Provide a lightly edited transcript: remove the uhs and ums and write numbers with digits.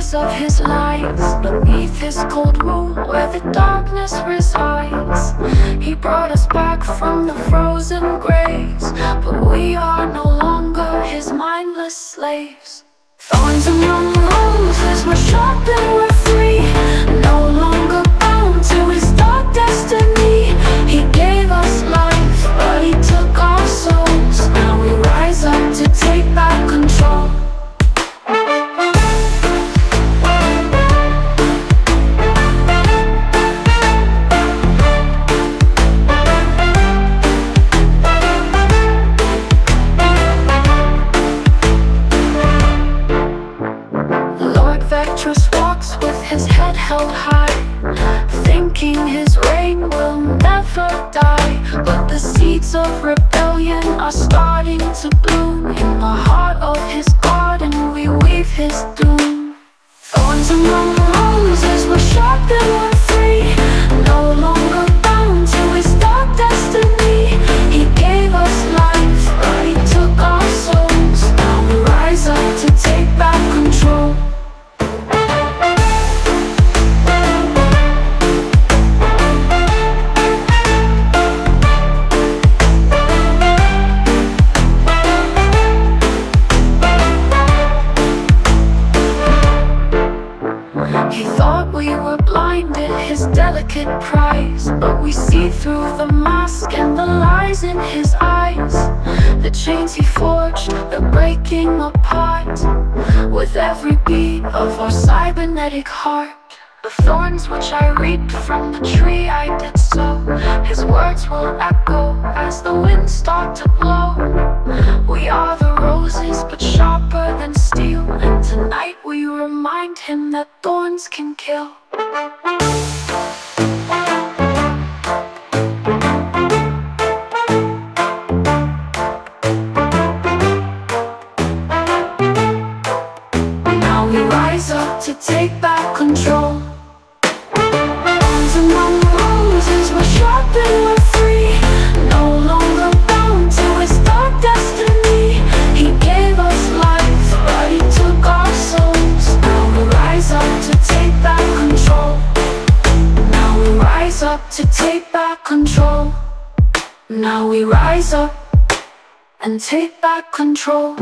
enemies of his lies. Beneath his cold rule, where the darkness resides, he brought us back from the frozen graves. But we are no longer his mindless slaves. Thorns among roses, we're sharp and we're free, no longer bound to his dark destiny. He gave us life, but he took our souls. Now we rise up to take back control. Walks with his head held high, thinking his reign will never die. But the seeds of rebellion are starting to bloom. In the heart of his garden we weave his doom. Thorns among roses, we're sharp and we're free, no longer bound to his dark destiny. He gave us life, but he took our souls. Now we rise up to take back control. He thought we were blinded, his delicate prize, but we see through the mask and the lies in his eyes. The chains he forged, they're breaking apart with every beat of our cybernetic heart. The thorns which I reaped from the tree I did sow, his words will echo as the winds start to blow. We are the roses, but sharper than steel, and tonight we remind him that thorns can kill. Now we rise up to take back control. Thorns among roses, we're sharp and we're free, no longer bound to his dark destiny. He gave us life, but he took our souls. Now we rise up to take back control. Now we rise up to take back control. Now we rise up and take back control.